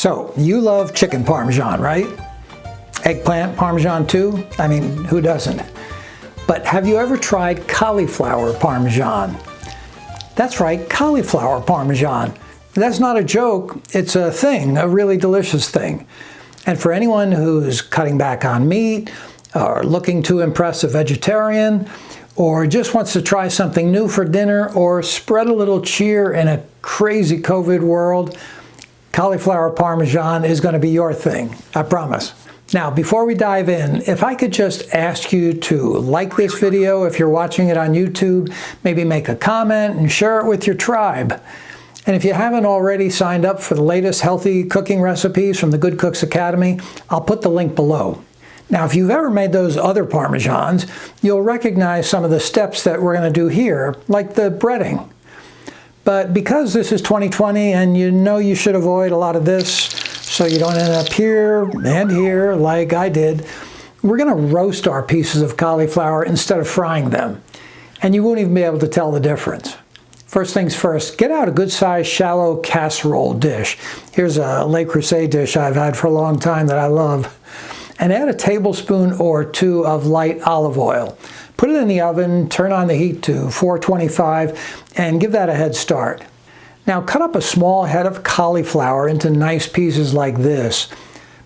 So, you love chicken Parmesan, right? Eggplant Parmesan too? I mean, who doesn't? But have you ever tried cauliflower Parmesan? That's right, cauliflower Parmesan. That's not a joke, it's a thing, a really delicious thing. And for anyone who's cutting back on meat, or looking to impress a vegetarian, or just wants to try something new for dinner, or spread a little cheer in a crazy COVID world, cauliflower Parmesan is going to be your thing, I promise. Now, before we dive in, if I could just ask you to like this video if you're watching it on YouTube, maybe make a comment and share it with your tribe. And if you haven't already signed up for the latest healthy cooking recipes from the Good Cooks Academy, I'll put the link below. Now, if you've ever made those other Parmesans, you'll recognize some of the steps that we're going to do here, like the breading. But because this is 2020 and you know you should avoid a lot of this so you don't end up here and here like I did, we're going to roast our pieces of cauliflower instead of frying them. And you won't even be able to tell the difference. First things first, get out a good-sized shallow casserole dish. Here's a Le Creuset dish I've had for a long time that I love. And add a tablespoon or two of light olive oil. Put it in the oven, turn on the heat to 425, and give that a head start. Now cut up a small head of cauliflower into nice pieces like this.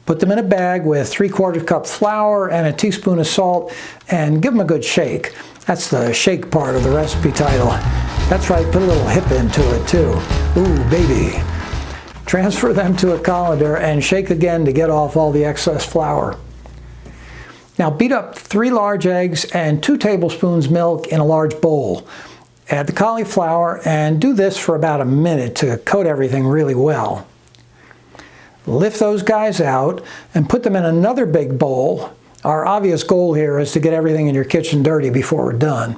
Put them in a bag with 3/4 cup flour and a teaspoon of salt, and give them a good shake. That's the shake part of the recipe title. That's right, put a little hip into it too. Ooh, baby. Transfer them to a colander and shake again to get off all the excess flour. Now beat up 3 large eggs and 2 tablespoons milk in a large bowl. Add the cauliflower and do this for about a minute to coat everything really well. Lift those guys out and put them in another big bowl. Our obvious goal here is to get everything in your kitchen dirty before we're done.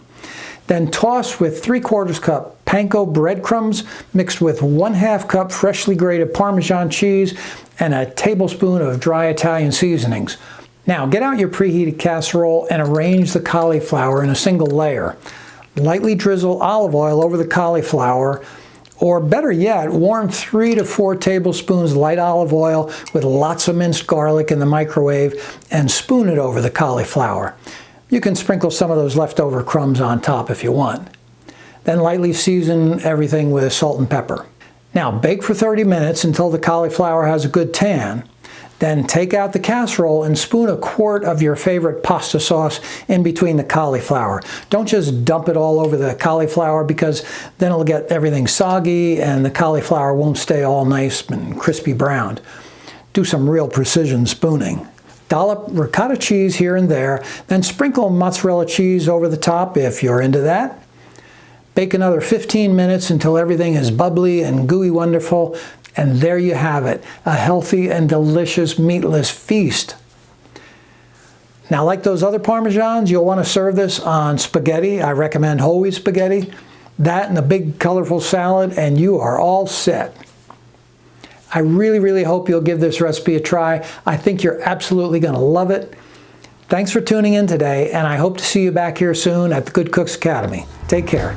Then toss with 3/4 cup panko breadcrumbs mixed with 1/2 cup freshly grated Parmesan cheese and a tablespoon of dry Italian seasonings. Now get out your preheated casserole and arrange the cauliflower in a single layer. Lightly drizzle olive oil over the cauliflower, or better yet, warm 3 to 4 tablespoons light olive oil with lots of minced garlic in the microwave and spoon it over the cauliflower. You can sprinkle some of those leftover crumbs on top if you want. Then lightly season everything with salt and pepper. Now bake for 30 minutes until the cauliflower has a good tan. Then take out the casserole and spoon a quart of your favorite pasta sauce in between the cauliflower. Don't just dump it all over the cauliflower because then it'll get everything soggy and the cauliflower won't stay all nice and crispy browned. Do some real precision spooning. Dollop ricotta cheese here and there, then sprinkle mozzarella cheese over the top if you're into that. Bake another 15 minutes until everything is bubbly and gooey wonderful. And there you have it, a healthy and delicious meatless feast. Now, like those other Parmesans, you'll want to serve this on spaghetti. I recommend whole wheat spaghetti. That and a big colorful salad, and you are all set. I really, really hope you'll give this recipe a try. I think you're absolutely going to love it. Thanks for tuning in today, and I hope to see you back here soon at the Good Cooks Academy. Take care.